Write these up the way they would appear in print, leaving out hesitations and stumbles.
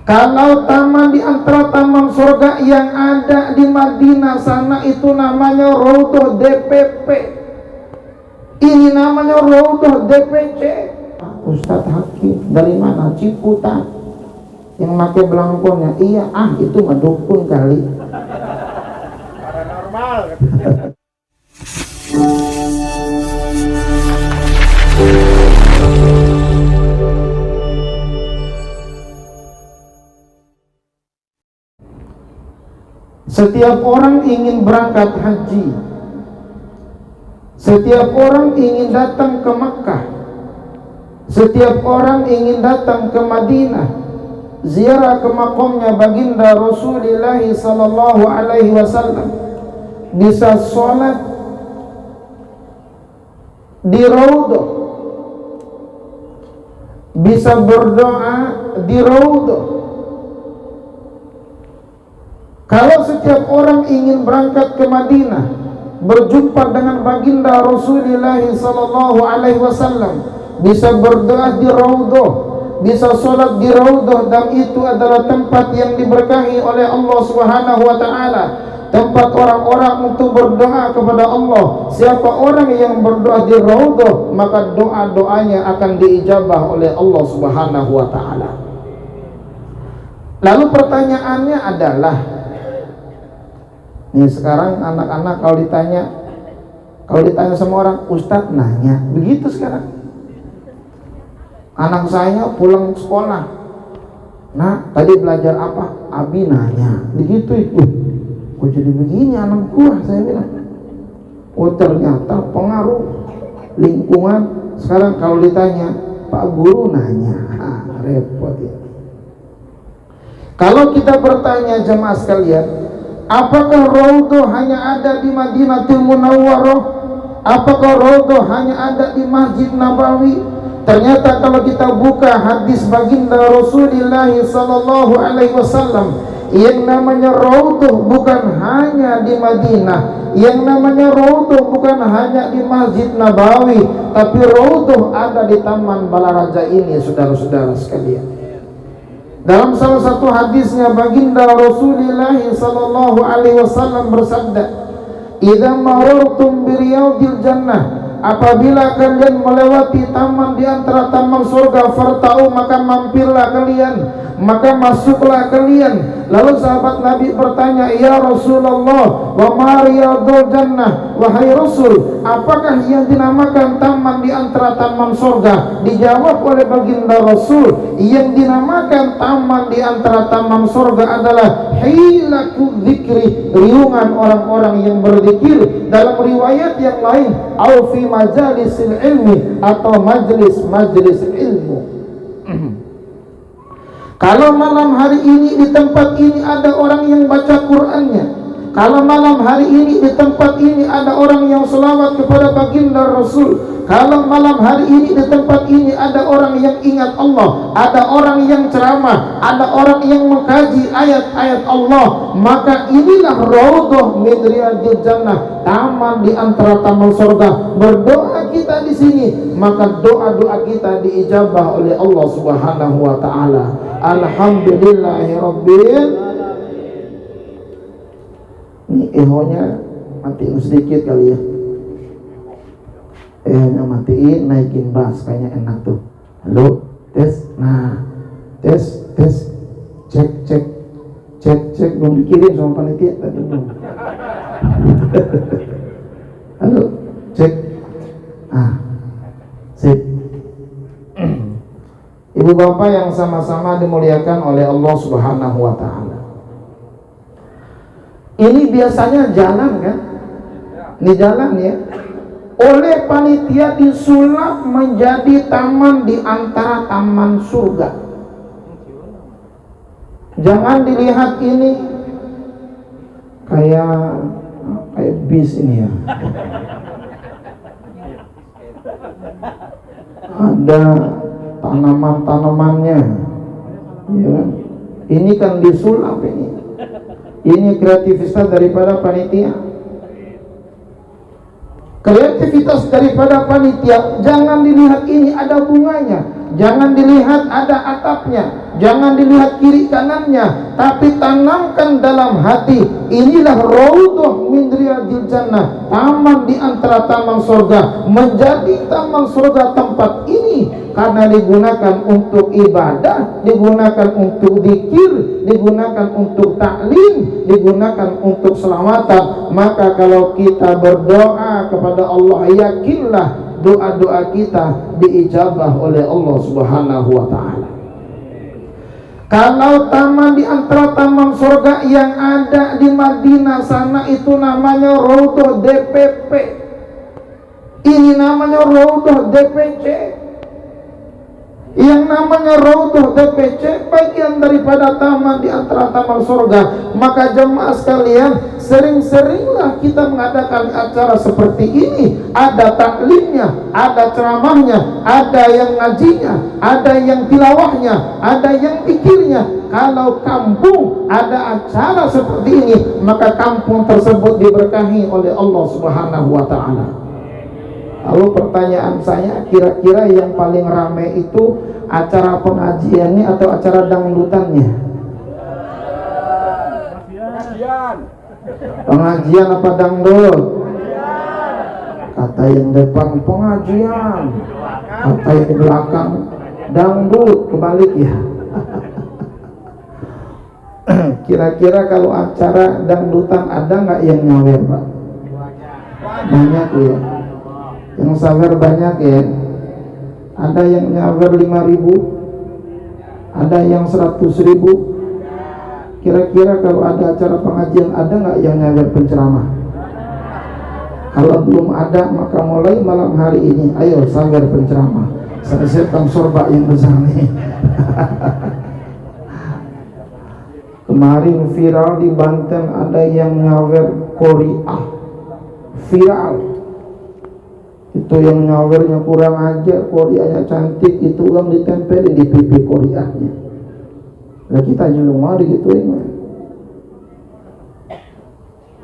Kalau taman di antara taman surga yang ada di Madinah sana itu namanya Raudhah DPP, ini namanya Raudhah DPC. Ustadz Hakim dari mana? Ciputat. Yang pakai belangkonya, iya itu mah dukun kali. Paranormal. Setiap orang ingin berangkat haji, setiap orang ingin datang ke Makkah, setiap orang ingin datang ke Madinah, ziarah ke makamnya baginda Rasulullah sallallahu alaihi wasallam, bisa sholat di Raudhah, bisa berdoa di Raudhah. Kalau setiap orang ingin berangkat ke Madinah, berjumpa dengan baginda Rasulullah sallallahu alaihi wasallam, bisa berdoa di Raudhah, bisa sholat di Raudhah, dan itu adalah tempat yang diberkahi oleh Allah Subhanahu wa taala, tempat orang-orang untuk berdoa kepada Allah. Siapa orang yang berdoa di Raudhah, maka doa-doanya akan diijabah oleh Allah Subhanahu wa taala. Lalu pertanyaannya adalah, nih sekarang anak-anak kalau ditanya sama orang, Ustadz nanya, begitu sekarang. Anak saya pulang sekolah, nah tadi belajar apa? Abi nanya, begitu itu. Kok jadi begini anak gua, saya bilang. Oh ternyata pengaruh lingkungan. Sekarang kalau ditanya, Pak Guru nanya, repot ya. Kalau kita bertanya jemaah sekalian, apakah Raudhah hanya ada di Madinatul Munawwarah? Apakah Raudhah hanya ada di Masjid Nabawi? Ternyata kalau kita buka hadis baginda Rasulullah sallallahu alaihi wasallam, yang namanya Raudhah bukan hanya di Madinah, yang namanya Raudhah bukan hanya di Masjid Nabawi, tapi Raudhah ada di Taman Balaraja ini, saudara-saudara sekalian. Dalam salah satu hadisnya baginda Rasulullah sallallahu alaihi wasallam bersabda, "Idza marartum bi riyadil jannah", apabila kalian melewati taman di antara taman surga, fartau, maka mampirlah kalian, maka masuklah kalian. Lalu sahabat Nabi bertanya, ya Rasulullah, wa ma riyadul jannah, wahai Rasul, apakah yang dinamakan taman di antara taman surga? Dijawab oleh baginda Rasul, yang dinamakan taman di antara taman surga adalah hilaku dzikri, riungan orang-orang yang berzikir. Dalam riwayat yang lain, au fi majalisil ilmi, atau majlis ilmu. Kalau malam hari ini di tempat ini ada orang yang baca Qur'annya, kalau malam hari ini di tempat ini ada orang yang selawat kepada baginda Rasul, kalau malam hari ini di tempat ini ada orang yang ingat Allah, ada orang yang ceramah, ada orang yang mengkaji ayat-ayat Allah, maka inilah Raudhah min riyadil jannah, taman di antara taman surga. Berdoa kita di sini, maka doa-doa kita diijabah oleh Allah Subhanahu wa taala. Alhamdulillahirabbil. Ini ehonya matiin sedikit kali ya. Ehonya matiin, naikin bass, kayaknya enak tuh. Halo, tes. Nah, tes. Cek belum dikirim sama panitia tadi belum. Halo, cek. Sip. Ibu bapak yang sama-sama dimuliakan oleh Allah Subhanahu wa ta'ala, ini biasanya jalan kan? Ini jalan ya, oleh panitia disulap menjadi taman di antara taman surga. Jangan dilihat ini kayak bis ini ya. Ada tanaman-tanamannya, ya kan? Ini kan disulap ini. Ini kreativitas daripada panitia. Kreativitas daripada panitia. Jangan dilihat ini ada bunganya, Jangan dilihat ada atapnya, jangan dilihat kiri kanannya, tapi tanamkan dalam hati, inilah raudhah min riyadil jannah, taman di antara taman surga. Menjadi taman surga tempat ini karena digunakan untuk ibadah, digunakan untuk zikir, digunakan untuk taklim, digunakan untuk selawatan. Maka kalau kita berdoa kepada Allah, yakinlah doa-doa kita diijabah oleh Allah Subhanahu wa ta'ala. Kalau taman di antara taman surga yang ada di Madinah sana itu namanya raudhah DPP, ini namanya raudhah DPC. Yang namanya raudhah DPC bagian daripada taman di antara taman surga. Maka jemaah sekalian, sering-seringlah kita mengadakan acara seperti ini. Ada taklimnya, ada ceramahnya, ada yang ngajinya, ada yang tilawahnya, ada yang pikirnya. Kalau kampung ada acara seperti ini, maka kampung tersebut diberkahi oleh Allah Subhanahu wa ta'ala. Lalu pertanyaan saya, kira-kira yang paling ramai itu acara pengajiannya atau acara dangdutannya? Pengajian apa dangdut? Kata yang depan pengajian, kata yang di belakang dangdut, kebalik ya. Kira-kira kalau acara dangdutan ada nggak yang nyawer, Pak? Banyak ya. Yang sawer banyak ya. Ada yang nyawer 5.000, ada yang 100.000. Kira-kira kalau ada acara pengajian ada nggak yang nyawer penceramah? Kalau belum ada, maka mulai malam hari ini ayo sawer penceramah. Saya siapkan sorba yang besar nih. Kemarin viral di Banten ada yang nyawer Korea, viral. Itu yang nyawernya kurang aja, Koreanya cantik, itu uang ditempelin di pipi Koreanya. Nah kita juga mau digituin.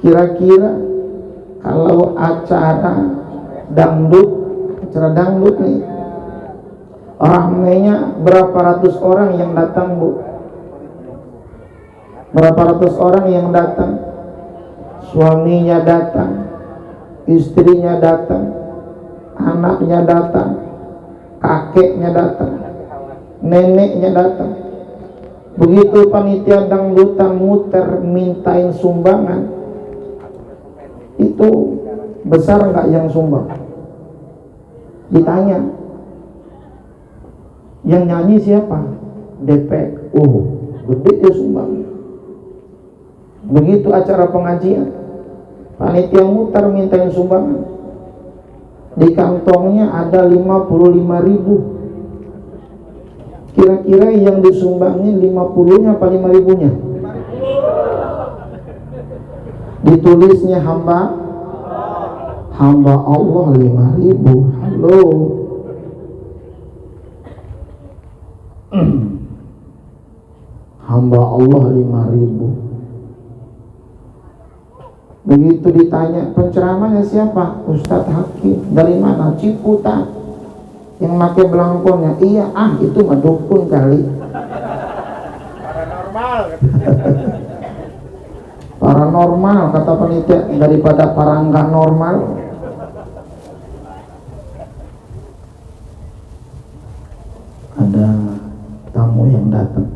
Kira-kira kalau acara dangdut nih, ramainya berapa ratus orang yang datang, Bu? Berapa ratus orang yang datang? Suaminya datang, istrinya datang, anaknya datang, kakeknya datang, neneknya datang. Begitu panitia dangdutan muter mintain sumbangan, itu besar nggak yang sumbang? Ditanya, yang nyanyi siapa? DPK. Gede dia sumbang. Begitu acara pengajian, panitia muter mintain sumbangan, di kantongnya ada 55.000. Kira-kira yang disumbangnya 50-nya apa 5.000-nya? Ditulisnya hamba Allah 5.000. Halo. Hamba Allah 5.000. Begitu ditanya penceramahnya siapa? Ustadz Hakim. Dari mana? Ciputat. Yang pakai belangkonnya, iya, itu mah dukun kali. Paranormal. Paranormal kata panitia, daripada para nggak normal. Ada tamu yang datang.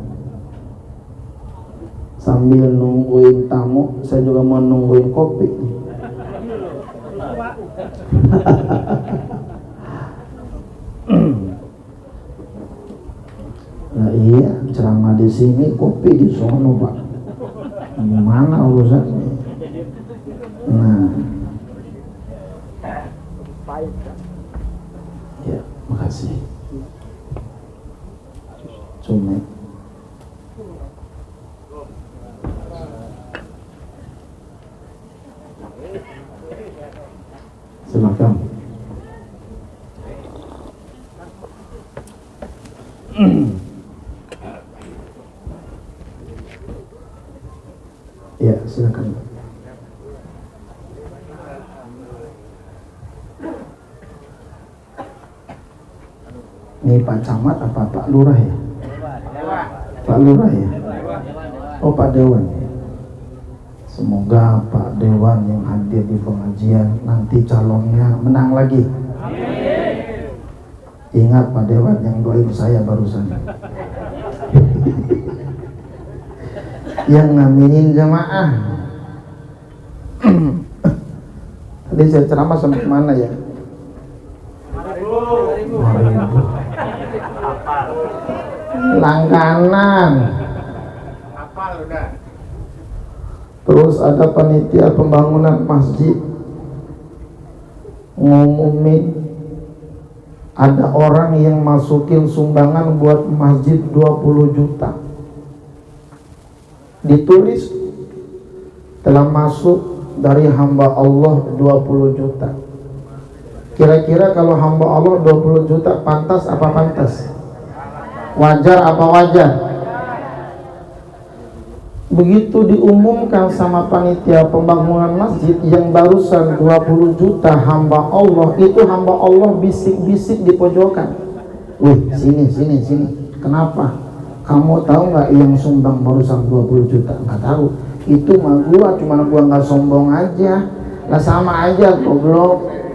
Sambil nungguin tamu, saya juga mau nungguin kopi. Nah iya, ceramah di sini, kopi di sono, Pak. Gimana urusannya? Nah, ya, makasih. Cuma silakan. Ya, silakan. Ini Pak Camat apa Pak Lurah ya? Pak Lurah ya? Oh Pak Dewan. Semoga Pak Dewan yang hadir di pengajian nanti calonnya menang lagi. Ingat Pak Dewan yang doain saya barusan. Yang ngaminin jamaah. Tadi saya ceramah sampai mana ya? 2000. Langganan. Terus ada panitia pembangunan masjid ngumumin ada orang yang masukin sumbangan buat masjid 20 juta. Ditulis telah masuk dari hamba Allah 20 juta. Kira-kira kalau hamba Allah 20 juta pantas apa pantas? Wajar apa wajar? Begitu diumumkan sama panitia pembangunan masjid yang barusan 20 juta hamba Allah, itu hamba Allah bisik-bisik di pojokan. Wih, sini. Kenapa? Kamu tahu nggak yang sumbang barusan 20 juta? Nggak tahu. Itu mah gua, cuman gua nggak sombong aja. Lah sama aja goblok.